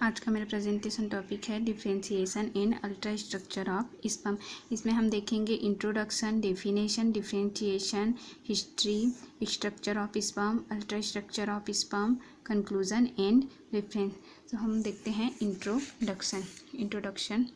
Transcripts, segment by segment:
आज का मेरा प्रेजेंटेशन टॉपिक है differentiation in ultra structure of sperm. इसमें हम देखेंगे introduction, definition, differentiation, history, structure of sperm, ultra structure of sperm, conclusion and reference. तो हम देखते हैं इंट्रोडक्शन।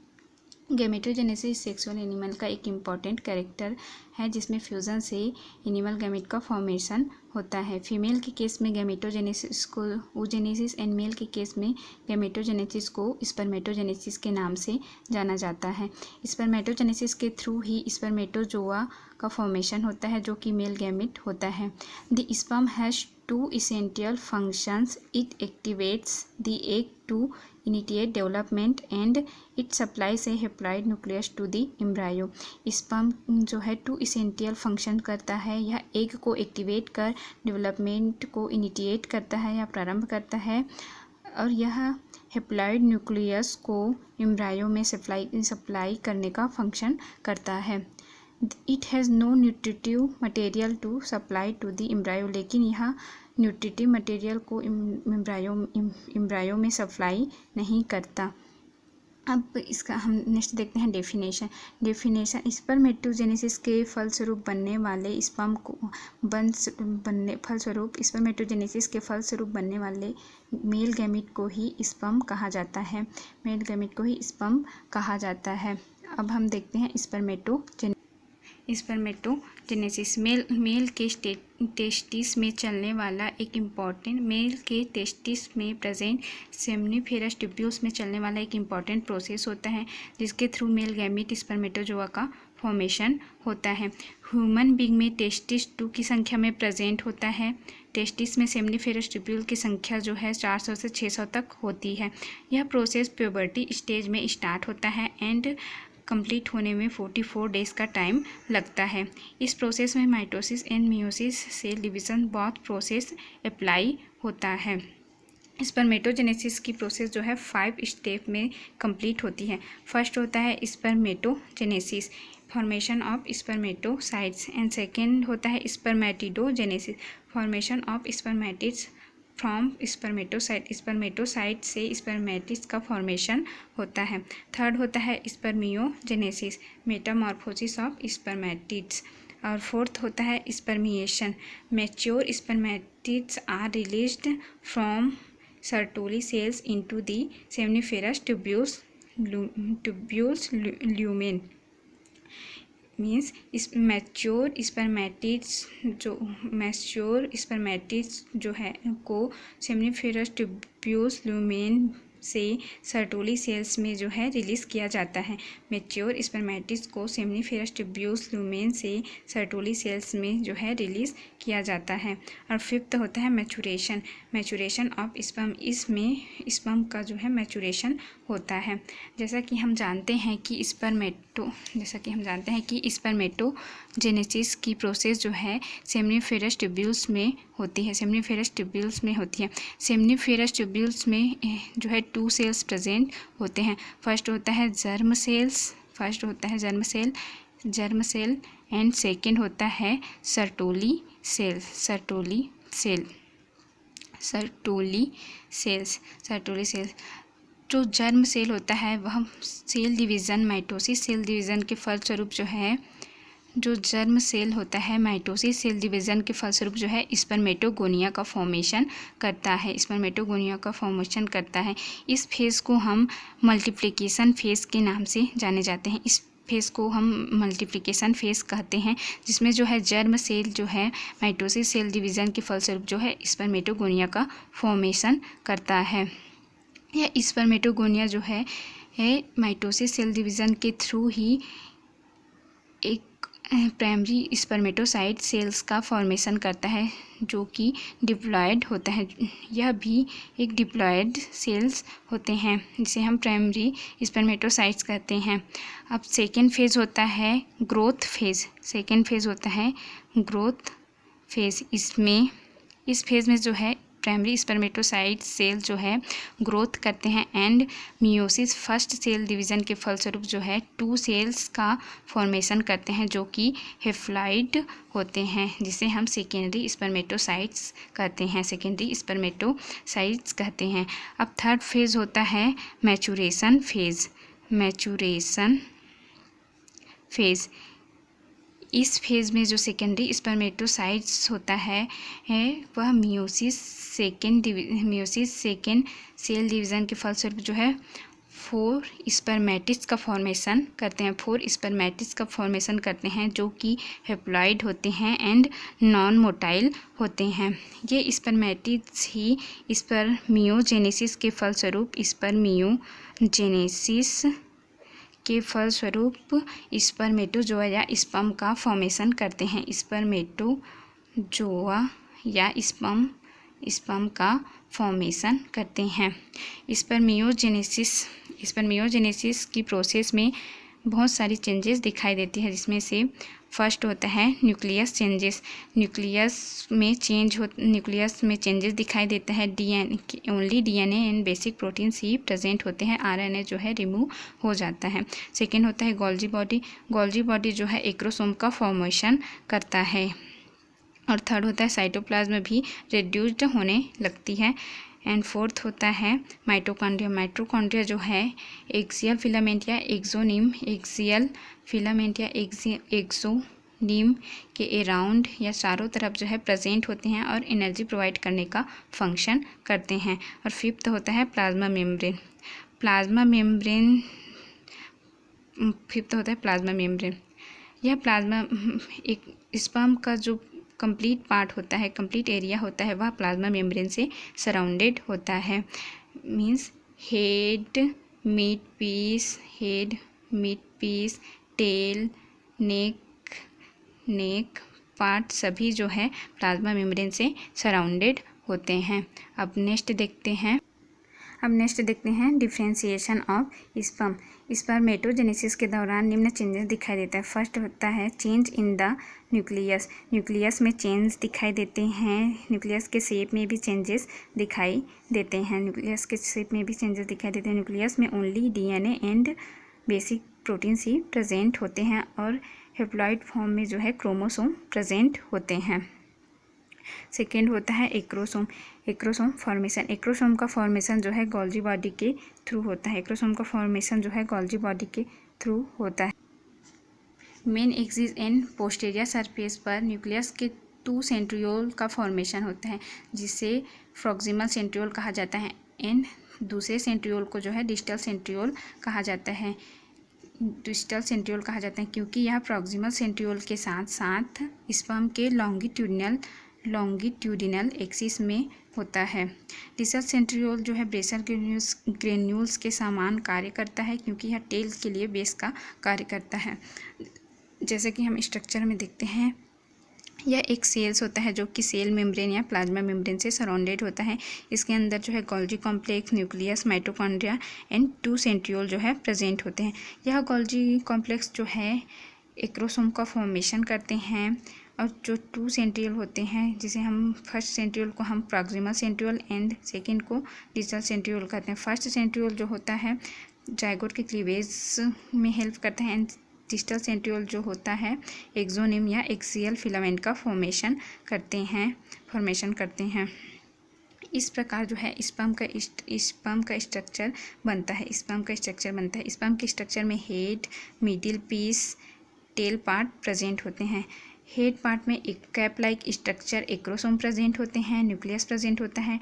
गैमेटोजेनेसिस सेक्सुअल एनिमल का एक इम्पॉर्टेंट कैरेक्टर है जिसमें फ्यूज़न से एनिमल गैमेट का फॉर्मेशन होता है। फीमेल के केस में गैमेटोजेनेसिस को oogenesis एंड मेल के केस में गैमेटोजेनेसिस को स्पर्मेटोजेनेसिस के नाम से जाना जाता है। स्पर्मेटोजेनेसिस के थ्रू ही स्पर्मेटोजोआ का फॉर्मेशन होता है जो कि मेल गैमेट होता है। The sperm has two essential functions. It activates the egg to initiate development and it supplies a haploid nucleus to the embryo. Sperm जो है टू इसेंशियल फंक्शन करता है। यह एग को एक्टिवेट कर डेवलपमेंट को इनिशिएट करता है या प्रारंभ करता है और यह हेप्लॉइड न्यूक्लियस को एम्ब्रायो में सप्लाई करने का फंक्शन करता है। It has no nutritive material to supply to the embryo, लेकिन यह न्यूट्रिटिव मटेरियल को एम्ब्रायो में सप्लाई नहीं करता। अब इसका हम नेक्स्ट देखते हैं डेफिनेशन। स्पर्मेटोजेनेसिस के फलस्वरूप बनने वाले स्पर्म को स्पर्मेटोजेनेसिस के फलस्वरूप बनने वाले मेल गैमेट को ही स्पर्म कहा जाता है। मेल गैमेट को ही स्पर्म कहा जाता है। अब हम देखते हैं स्पर्मेटोजेनेसिस। मेल के टेस्टिस में चलने वाला एक इम्पॉर्टेंट मेल के टेस्टिस में प्रेजेंट सेमनीफेरस ट्यूब्यूल्स में चलने वाला एक इम्पॉर्टेंट प्रोसेस होता है जिसके थ्रू मेल गैमेट स्पर्मेटोजोआ का फॉर्मेशन होता है। ह्यूमन बीइंग में टेस्टिस 2 की संख्या में प्रेजेंट होता है। टेस्टिस में सेमनीफेरस ट्यूब्यूल की संख्या जो है 400 से 600 तक होती है। यह प्रोसेस प्यूबर्टी स्टेज में स्टार्ट होता है एंड कंप्लीट होने में 44 डेज का टाइम लगता है। इस प्रोसेस में mitosis and meiosis cell division both process apply होता है। स्पर्मेटोजेनेसिस की प्रोसेस जो है 5 स्टेप में कंप्लीट होती है। फर्स्ट होता है spermatogenesis, formation of spermatocytes, and second होता है spermatidogenesis, formation of spermatids from spermatocyte से स्पर्मेटिड्स का फॉर्मेशन होता है। थर्ड होता है स्पर्मियोजेनेसिस, मेटामॉर्फोसिस ऑफ स्पर्मेटिड्स, और फोर्थ होता है spermiation, mature spermatids are released from Sertoli cells into the seminiferous tubules lumen. Means mature spermatids जो है को सेमनीफेरस ट्यूब्यूल्स ल्यूमेन से सर्टोली सेल्स में जो है रिलीज़ किया जाता है। मैच्योर स्पर्मेटिड्स को सेमनीफेरस ट्यूब्यूल्स ल्यूमेन से सर्टोली सेल्स में जो है रिलीज़ किया जाता है। और फिफ्थ होता है मैचुरेशन ऑफ स्पर्म। इसमें स्पर्म का जो है मैचुरेशन होता है। जैसा कि हम जानते हैं कि स्पर्मेटोजेनेसिस की प्रोसेस जो है सेमनीफेरस ट्यूब्यूल्स में होती है। सेमनीफेरस ट्यूब्यूल्स में जो है 2 सेल्स प्रेजेंट होते हैं। फर्स्ट होता है जर्म सेल एंड सेकेंड होता है सर्टोली सेल्स। जो जर्म सेल होता है वह cell division mitosis cell division के फलस्वरूप जो है माइटोसिस सेल डिवीज़न के फलस्वरूप जो है स्पर्मेटोगोनिया का फॉर्मेशन करता है। इस फेज़ को हम मल्टीप्लिकेशन फेज़ के नाम से जाने जाते हैं। इस फेज़ को हम मल्टीप्लिकेशन फेज़ कहते हैं, जिसमें जो है जर्म सेल जो है माइटोसिस सेल डिवीज़न के फलस्वरूप जो है स्पर्मेटोगोनिया का फॉर्मेशन करता है। यह स्पर्मेटोगोनिया जो है माइटोसिस सेल डिवीज़न के थ्रू ही एक प्राइमरी स्पर्मेटोसाइट सेल्स का फॉर्मेशन करता है जो कि डिप्लॉयड होता है। यह भी एक डिप्लॉयड सेल्स होते हैं जिसे हम प्राइमरी स्पर्मेटोसाइट्स कहते हैं। अब सेकेंड फेज़ होता है ग्रोथ फेज़। इस फेज़ में जो है प्राइमरी स्पर्मेटोसाइट सेल जो है ग्रोथ करते हैं and meiosis first cell division के फलस्वरूप जो है 2 सेल्स का फॉर्मेशन करते हैं जो कि हेप्लॉइड होते हैं, जिसे हम सेकेंडरी स्पर्मेटोसाइट्स कहते हैं, सेकेंडरी स्पर्मेटोसाइट्स कहते हैं। अब थर्ड फेज़ होता है मैचुरेशन फेज़। मैचुरेशन फेज़, इस फेज़ में जो सेकेंडरी स्पर्मेटोसाइट्स होता है वह मियोसिस सेकेंड सेल डिवीज़न के फलस्वरूप जो है 4 स्पर्मेटिड्स का फॉर्मेशन करते हैं, 4 स्पर्मेटिड्स का फॉर्मेशन करते हैं जो कि हेप्लॉइड होते हैं एंड नॉन मोटाइल होते हैं। ये स्पर्मेटिड्स ही स्पर्मियोजेनेसिस के फलस्वरूप स्पर्मेटोजोआ या स्पर्म का फॉर्मेशन करते हैं। स्पर्मेटोजोआ या स्पर्म का फॉर्मेशन करते हैं। स्पर्मियोजेनेसिस की प्रोसेस में बहुत सारी चेंजेस दिखाई देती है, जिसमें से फर्स्ट होता है न्यूक्लियस चेंजेस। न्यूक्लियस में चेंजेस दिखाई देता है। Only DNA and basic proteins he present होते हैं, आरएनए जो है रिमूव हो जाता है। सेकेंड होता है गोल्जी बॉडी। गोल्जी बॉडी जो है एक्रोसोम का फॉर्मेशन करता है। और थर्ड होता है साइटोप्लाज्म भी रिड्यूस्ड होने लगती है। एंड फोर्थ होता है माइटोकॉन्ड्रिया। माइटोकॉन्ड्रिया जो है एक्सियल फिलामेंट या एक्सोनिम के अराउंड या चारों तरफ जो है प्रेजेंट होते हैं और एनर्जी प्रोवाइड करने का फंक्शन करते हैं। और फिफ्थ होता है प्लाज्मा मेम्ब्रेन। यह प्लाज्मा एक स्पर्म का जो कंप्लीट पार्ट होता है, कंप्लीट एरिया होता है, वह प्लाज्मा मेम्ब्रेन से सराउंडेड होता है। Means head, mid piece, tail, neck part सभी जो है प्लाज्मा मेम्ब्रेन से सराउंडेड होते हैं। अब नेक्स्ट देखते हैं डिफ्रेंशिएशन ऑफ स्पर्म। स्पर्मेटोजेनेसिस के दौरान निम्न चेंजेस दिखाई देता है। फर्स्ट होता है change in the nucleus. Nucleus में चेंज दिखाई देते हैं। न्यूक्लियस के शेप में भी चेंजेस दिखाई देते हैं। न्यूक्लियस में only DNA and basic proteins he present होते हैं और हेप्लॉइड फॉर्म में जो है क्रोमोसोम प्रेजेंट होते हैं। सेकेंड होता है एक्रोसोम फॉर्मेशन। एक्रोसोम का फॉर्मेशन जो है गोल्जी बॉडी के थ्रू होता है। Main axis and posterior surface पर न्यूक्लियस के 2 सेंट्रियोल का फॉर्मेशन होता है, जिसे प्रॉक्सिमल सेंट्रियोल कहा जाता है एंड दूसरे सेंट्रियोल को जो है डिस्टल सेंट्रियोल कहा जाता है। क्योंकि यह प्रॉक्सिमल सेंट्रियोल के साथ साथ स्पर्म के लॉन्गिट्यूडिनल एक्सिस में होता है। डिस्टल सेंट्रियोल जो है बेसल ग्रेन्यूल्स के समान कार्य करता है, क्योंकि यह टेल के लिए बेस का कार्य करता है। जैसे कि हम स्ट्रक्चर में देखते हैं, यह एक सेल्स होता है जो कि सेल मेम्ब्रेन या प्लाज्मा मेम्ब्रेन से सराउंडेड होता है। इसके अंदर जो है Golgi complex, nucleus, mitochondria and 2 centriole जो है प्रेजेंट होते हैं। यह गोल्जी कॉम्प्लेक्स जो है एक्रोसोम का फॉर्मेशन करते हैं और जो 2 सेंट्रियोल होते हैं, जिसे हम फर्स्ट सेंट्रियोल को हम प्रॉक्सिमल सेंट्रियोल एंड सेकेंड को डिस्टल सेंट्रियोल कहते हैं। फर्स्ट सेंट्रियोल जो होता है जाइगोट के क्लीवेज में हेल्प करता है एंड डिस्टल सेंट्रियोल जो होता है एक्सोनिम या एक्सियल फिलामेंट का फॉर्मेशन करते हैं। इस प्रकार जो है स्पर्म का स्ट्रक्चर बनता है। स्पर्म के स्ट्रक्चर में head, middle piece, tail part present होते हैं। हेड पार्ट में एक cap like structure acrosome present होते हैं, न्यूक्लियस प्रेजेंट होता है।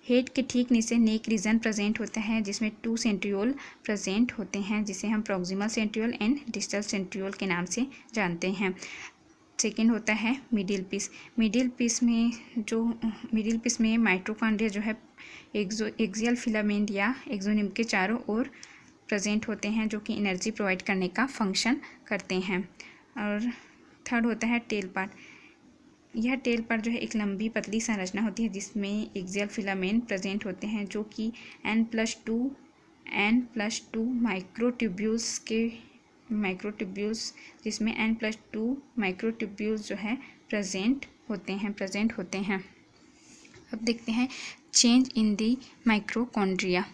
हेड के ठीक नीचे नेक रीजन प्रेजेंट होता है, जिसमें 2 सेंट्रियोल प्रेजेंट होते हैं, जिसे हम proximal centriole and distal centriole के नाम से जानते हैं। सेकेंड होता है मिडिल पीस में माइटोकॉन्ड्रिया जो है एक्सियल फिलामेंट या एक्सोनिम के चारों ओर प्रेजेंट होते हैं, जो कि एनर्जी प्रोवाइड करने का फंक्शन करते हैं। और थर्ड होता है टेल पार्ट। यह टेल पार्ट जो है एक लंबी पतली संरचना होती है, जिसमें एक्सियल फिलामेंट प्रेजेंट होते हैं, जो कि N+2 माइक्रोट्यूब्यूल्स जिसमें N+2 माइक्रोट्यूब्यूल्स जो है प्रेजेंट होते हैं। अब देखते हैं change in the mitochondria.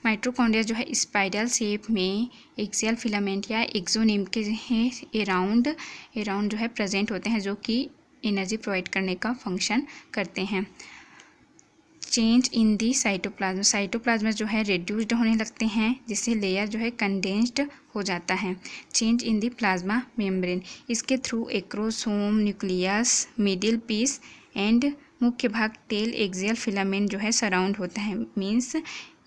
Mitochondria जो है स्पाइरल शेप में एक्सियल फिलामेंट या एक्सोनिम के अराउंड जो है प्रेजेंट होते हैं, जो कि एनर्जी प्रोवाइड करने का फंक्शन करते हैं। Change in the cytoplasm, cytoplasm जो है रिड्यूस्ड होने लगते हैं, जिससे लेयर जो है कंडेंस्ड हो जाता है। Change in the plasma membrane, इसके through acrosome, nucleus, middle piece and मुख्य भाग टेल एक्सियल फिलामेंट जो है सराउंड होता है। मीन्स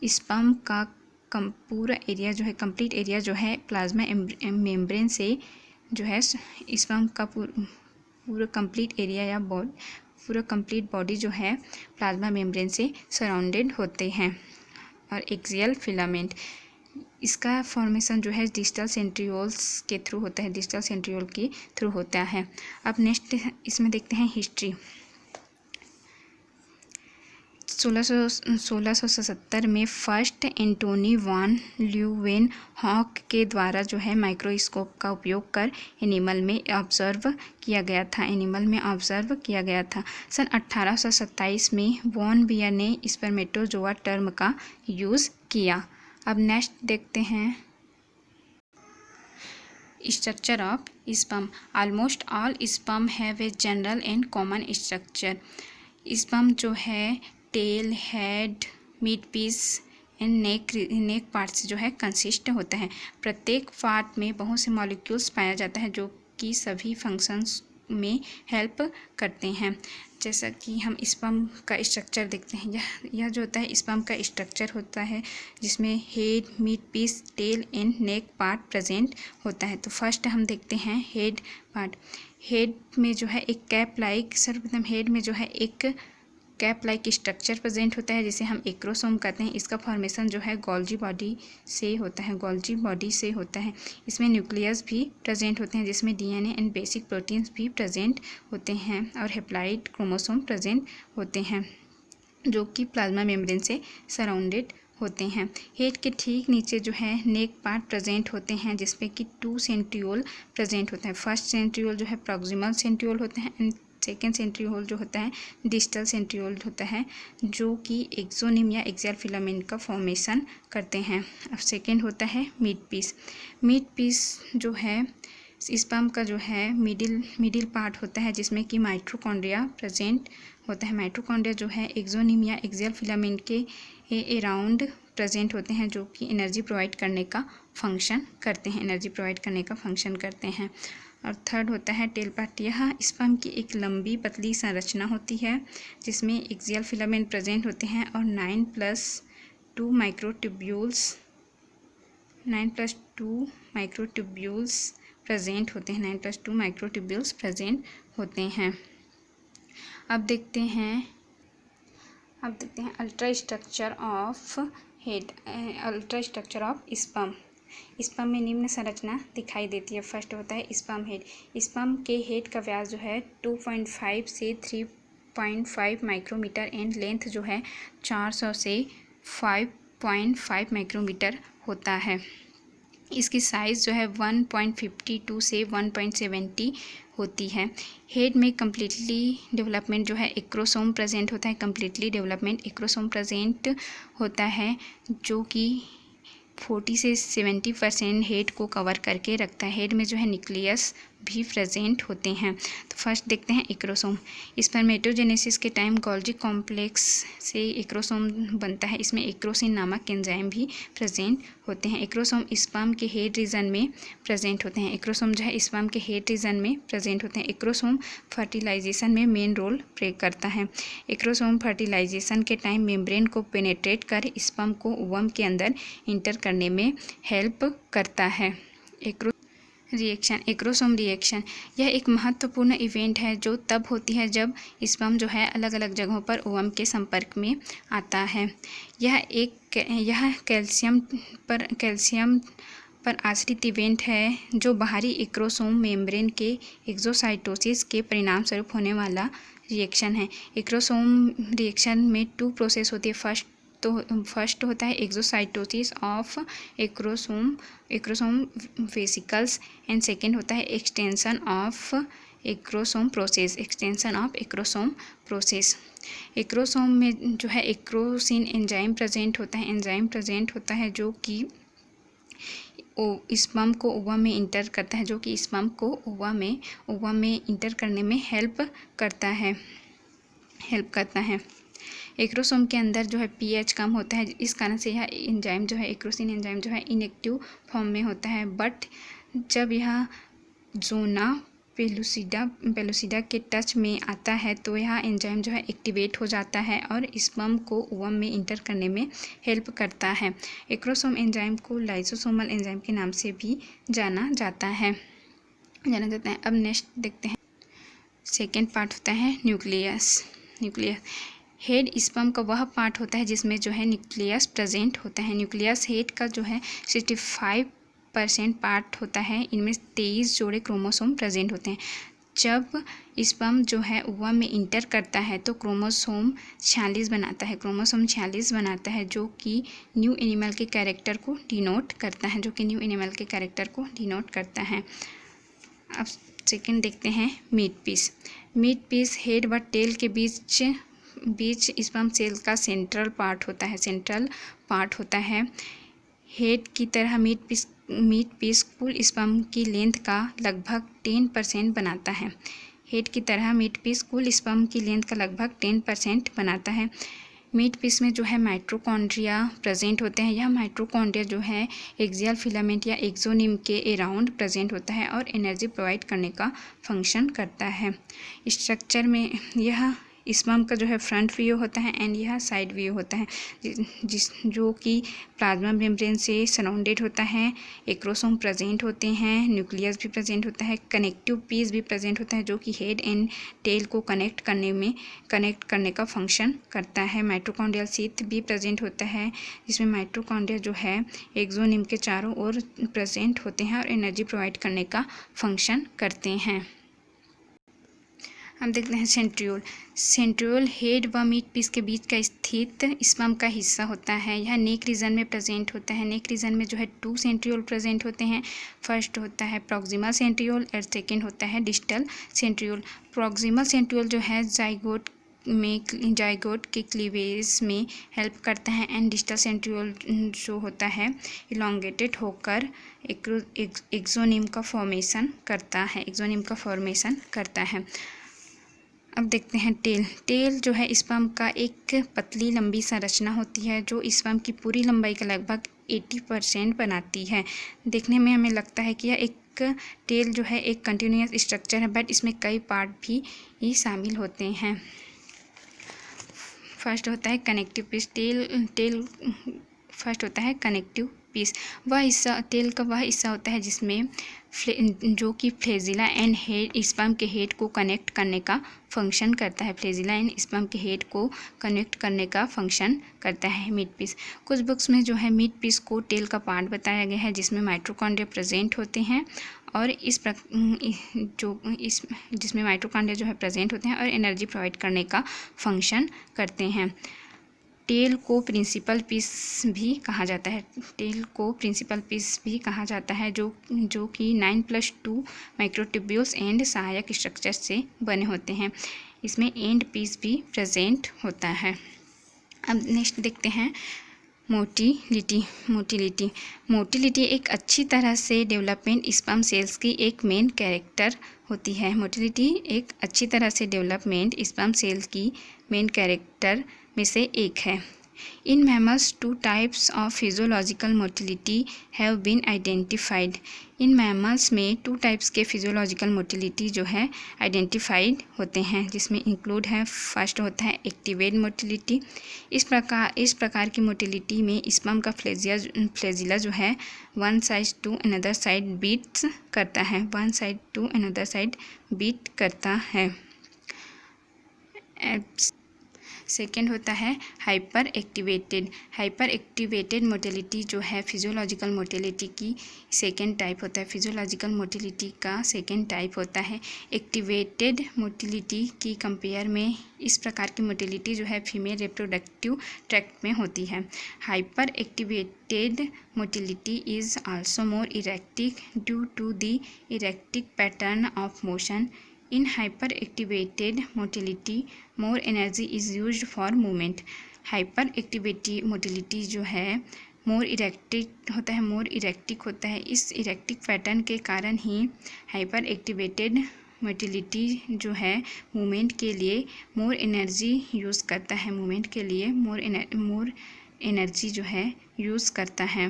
स्पर्म का पूरा एरिया जो है, कंप्लीट एरिया जो है प्लाज्मा मेम्ब्रेन से जो है स्पर्म का पूरा कंप्लीट एरिया या पूरा कंप्लीट बॉडी जो है प्लाज्मा मेम्ब्रेन से सराउंडेड होते हैं। और एक्सियल फिलामेंट, इसका फॉर्मेशन जो है डिस्टल सेंट्रियोल्स के थ्रू होता है, डिस्टल सेंट्रियोल के थ्रू होता है। अब नेक्स्ट इसमें देखते हैं हिस्ट्री। 1670 में फर्स्ट एंटोनी वॉन ल्यूवेनहॉक के द्वारा जो है माइक्रोस्कोप का उपयोग कर एनिमल में ऑब्जर्व किया गया था। सन 1827 में वॉन बियर ने स्पर्मेटोजोआ टर्म का यूज़ किया। अब नेक्स्ट देखते हैं structure of sperm. Almost all sperm have a general and common structure. Sperm जो है tail, head, mid piece and neck part से जो है कंसिस्ट होता है। प्रत्येक पार्ट में बहुत से मॉलिक्यूल्स पाया जाता है, जो कि सभी फंक्शंस में हेल्प करते हैं। जैसा कि हम स्पर्म का स्ट्रक्चर देखते हैं, यह जो होता है स्पर्म का स्ट्रक्चर होता है, जिसमें head, mid piece, tail and neck part present होता है। तो फर्स्ट हम देखते हैं हेड पार्ट। हेड में जो है एक कैप लाइक, सर्वप्रथम हेड में जो है एक कैप लाइक स्ट्रक्चर प्रेजेंट होता है, जिसे हम एक्रोसोम कहते हैं। इसका फॉर्मेशन जो है गोल्जी बॉडी से होता है। इसमें न्यूक्लियस भी प्रेजेंट होते हैं, जिसमें डीएनए एंड बेसिक प्रोटीन्स भी प्रेजेंट होते हैं, और हेप्लॉइड क्रोमोसोम प्रेजेंट होते हैं, जो कि प्लाज्मा मेम्ब्रेन से सराउंडेड होते हैं। हेड के ठीक नीचे जो है नेक पार्ट प्रेजेंट होते हैं, जिसमें कि 2 सेंट्रियोल प्रेजेंट होते हैं। फर्स्ट सेंट्रियोल जो है प्रॉक्सिमल सेंट्रियोल होते हैं, एंड सेकेंड सेंट्रियोल जो होता है डिस्टल सेंट्रियोल होता है, जो कि एक्सोनिम या एक्सियल फिलामेंट का फॉर्मेशन करते हैं। अब सेकेंड होता है मिड पीस जो है स्पर्म का जो है मिडिल पार्ट होता है, जिसमें कि माइटोकॉन्ड्रिया प्रेजेंट होता है। माइटोकॉन्ड्रिया जो है एक्सोनिम या एक्सियल फिलामेंट के अराउंड प्रेजेंट होते हैं, जो कि एनर्जी प्रोवाइड करने का फंक्शन करते हैं। और थर्ड होता है टेल पार्ट। यह स्पर्म की एक लंबी पतली संरचना होती है, जिसमें एक्सियल फिलामेंट प्रेजेंट होते हैं, और 9+2 माइक्रोट्यूब्यूल्स प्रेजेंट होते हैं। अब देखते हैं ultra structure of sperm. Sperm में निम्न संरचना दिखाई देती है। फर्स्ट होता है स्पर्म हेड। स्पर्म के हेड का व्यास जो है 2.5 से 3.5 माइक्रोमीटर एंड लेंथ जो है 400 से 5.5 माइक्रोमीटर होता है। इसकी साइज़ जो है 1.52 से 1.70 होती है। हेड में कम्प्लीटली डेवलपमेंट जो है एक्रोसोम प्रेजेंट होता है, जो कि 40 से 70% हेड को कवर करके रखता है। हेड में जो है न्यूक्लियस भी प्रेजेंट होते हैं। तो फर्स्ट देखते हैं एक्रोसोम। स्पर्मेटोजेनेसिस के टाइम गोल्जी कॉम्प्लेक्स से एक्रोसोम बनता है। इसमें एक्रोसिन नामक एंजाइम भी प्रेजेंट होते हैं। एक्रोसोम स्पर्म के हेड रीजन में प्रेजेंट होते हैं। एक्रोसोम फर्टिलाइजेशन में मेन रोल प्ले करता है। एक्रोसोम फर्टिलाइजेशन के टाइम मेम्ब्रेन को पेनेट्रेट कर स्पर्म को ओवम के अंदर इंटर करने में हेल्प करता है। एक्रोसोम रिएक्शन, यह एक महत्वपूर्ण इवेंट है, जो तब होती है जब स्पर्म जो है अलग अलग जगहों पर ओवम के संपर्क में आता है। यह कैल्शियम पर आश्रित इवेंट है, जो बाहरी एक्रोसोम मेम्ब्रेन के एक्सोसाइटोसिस के परिणाम स्वरूप होने वाला रिएक्शन है। एक्रोसोम रिएक्शन में 2 प्रोसेस होती है। फर्स्ट होता है exocytosis of acrosome vesicles, and second होता है extension of acrosome process, extension of acrosome process. Acrosome में जो है एक्रोसिन एंजाइम प्रेजेंट होता है, एंजाइम प्रेजेंट होता है जो कि स्पर्म को ओवा में इंटर करता है, जो कि स्पर्म को ओवा में इंटर करने में हेल्प करता है। एक्रोसोम के अंदर जो है पीएच कम होता है, इस कारण से यह एंजाइम जो है एक्रोसिन एंजाइम जो है इनएक्टिव फॉर्म में होता है। बट जब यह जोना पेलुसिडा के टच में आता है तो यह एंजाइम जो है एक्टिवेट हो जाता है और स्पर्म को ओवम में इंटर करने में हेल्प करता है। एक्रोसोम एंजाइम को लाइसोसोमल एंजाइम के नाम से भी जाना जाता है। अब नेक्स्ट देखते हैं, सेकेंड पार्ट होता है न्यूक्लियस। हेड स्पर्म का वह पार्ट होता है जिसमें जो है न्यूक्लियस प्रेजेंट होता है। न्यूक्लियस हेड का जो है 65% पार्ट होता है। इनमें 23 जोड़े क्रोमोसोम प्रेजेंट होते हैं। जब स्पर्म जो है ओवा में इंटर करता है तो क्रोमोसोम 46 बनाता है, जो कि न्यू एनिमल के कैरेक्टर को डिनोट करता है। अब सेकंड देखते हैं मीट पीस हेड व टेल के बीच स्पर्म सेल का सेंट्रल पार्ट होता है। हेड की तरह मीट पीस कुल स्पर्म की लेंथ का लगभग 10% बनाता है। मीट पीस में जो है माइटोकॉन्ड्रिया प्रेजेंट होते हैं। यह माइटोकॉन्ड्रिया जो है एक्सियल फिलामेंट या एक्सोनिम के अराउंड प्रेजेंट होता है और एनर्जी प्रोवाइड करने का फंक्शन करता है। स्ट्रक्चर में यह स्पर्म का जो है फ्रंट व्यू होता है एंड यह साइड व्यू होता है, जो कि प्लाज्मा मेम्ब्रेन से सराउंडेड होता है। एक्रोसोम प्रेजेंट होते हैं, न्यूक्लियस भी प्रेजेंट होता है, कनेक्टिव पीस भी प्रेजेंट होता है जो कि हेड एंड टेल को कनेक्ट करने का फंक्शन करता है। माइटोकॉन्ड्रियल शीथ भी प्रेजेंट होता है, जिसमें माइटोकॉन्ड्रिया जो है एक्सोनिम के चारों ओर प्रेजेंट होते हैं और एनर्जी प्रोवाइड करने का फंक्शन करते हैं। हम देखते हैं सेंट्रियोल हेड व मीट पीस के बीच का स्थित स्पर्म का हिस्सा होता है। यह नेक रीजन में प्रेजेंट होता है। नेक रीजन में जो है 2 सेंट्रियोल प्रेजेंट होते हैं। फर्स्ट होता है प्रॉक्सिमल सेंट्रियोल और सेकेंड होता है डिस्टल सेंट्रियोल। प्रॉक्सिमल सेंट्रियोल जो है जाइगोट के क्लीवेज में हेल्प करता है एंड डिस्टल सेंट्रियोल जो होता है इलोंगेटेड होकर एक्सोनिम का फॉर्मेशन करता है। अब देखते हैं टेल जो है स्पर्म का एक पतली लंबी संरचना होती है जो स्पर्म की पूरी लंबाई का लगभग 80% बनाती है। देखने में हमें लगता है कि यह एक टेल जो है एक कंटिन्यूअस स्ट्रक्चर है, बट इसमें कई पार्ट भी शामिल होते हैं। फर्स्ट होता है कनेक्टिव पीस। फर्स्ट होता है कनेक्टिव पीस। टेल का वह हिस्सा होता है जिसमें जो कि फ्लेजिला एंड हेड स्पर्म के हेड को कनेक्ट करने का फंक्शन करता है। Meet piece. कुछ बुक्स में जो है मीट पीस को टेल का पार्ट बताया गया है, जिसमें माइटोकॉन्ड्रिया प्रेजेंट होते हैं और जिसमें माइटोकॉन्ड्रिया जो है प्रेजेंट होते हैं और एनर्जी प्रोवाइड करने का फंक्शन करते हैं। टेल को प्रिंसिपल पीस भी कहा जाता है, जो कि 9+2 माइक्रोट्यूब्यूल्स एंड सहायक स्ट्रक्चर से बने होते हैं। इसमें एंड पीस भी प्रेजेंट होता है। अब नेक्स्ट देखते हैं मोटिलिटी एक अच्छी तरह से डेवलपमेंट स्पर्म सेल्स की एक मेन कैरेक्टर होती है। मोटिलिटी एक अच्छी तरह से डेवलपमेंट स्पर्म सेल की मेन कैरेक्टर में से एक है। In mammals 2 types of physiological motility have been identified. इन मैमल्स में 2 टाइप्स के फिजियोलॉजिकल मोटिलिटी जो है आइडेंटिफाइड होते हैं, जिसमें इंक्लूड है फर्स्ट होता है एक्टिवेट मोटिलिटी। इस प्रकार की मोटिलिटी में स्पर्म का फ्लेजिला जो है one side to another side beat करता है। सेकेंड होता है हाइपर एक्टिवेटेड मोटिलिटी जो है फिजियोलॉजिकल मोटिलिटी की सेकेंड टाइप होता है। फिजियोलॉजिकल मोटिलिटी का सेकेंड टाइप होता है। एक्टिवेटेड मोटिलिटी की कंपेयर में इस प्रकार की मोटिलिटी जो है फीमेल रिप्रोडक्टिव ट्रैक्ट में होती है। Hyperactivated motility is also more erratic due to the erratic pattern of motion in hyperactivated motility more energy is used for movement. Hyperactivity motility जो है मोर erratic होता है, मोर erratic होता है। इस इरेक्टिक पैटर्न के कारण ही hyper activated motility जो है मूवमेंट के लिए मोर एनर्जी यूज़ करता है, मूवमेंट के लिए मोर एनर्जी जो है यूज़ करता है।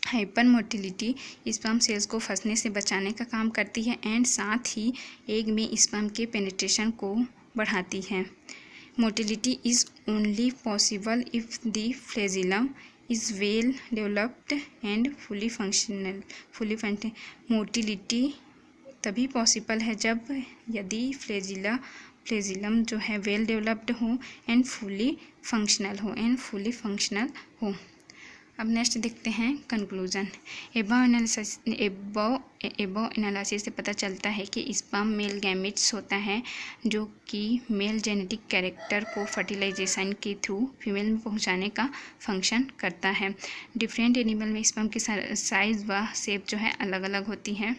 हाइपर मोटिलिटी स्पर्म सेल्स को फंसने से बचाने का काम करती है एंड साथ ही एग में स्पर्म के पेनिट्रेशन को बढ़ाती है। Motility is only possible if the flagellum is well developed and fully functional. Motility तभी पॉसिबल है जब यदि फ्लैजिलम जो है वेल डेवलप्ड हो एंड फुली फंक्शनल हो। अब नेक्स्ट देखते हैं कंक्लूजन। एबव एनालिसिस से पता चलता है कि स्पर्म मेल गैमेट्स होता है जो कि मेल जेनेटिक कैरेक्टर को फर्टिलाइजेशन के थ्रू फीमेल में पहुंचाने का फंक्शन करता है। डिफरेंट एनिमल में स्पर्म की साइज़ व शेप जो है अलग अलग होती है।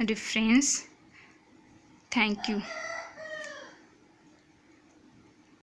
रेफरेंस। Thank you.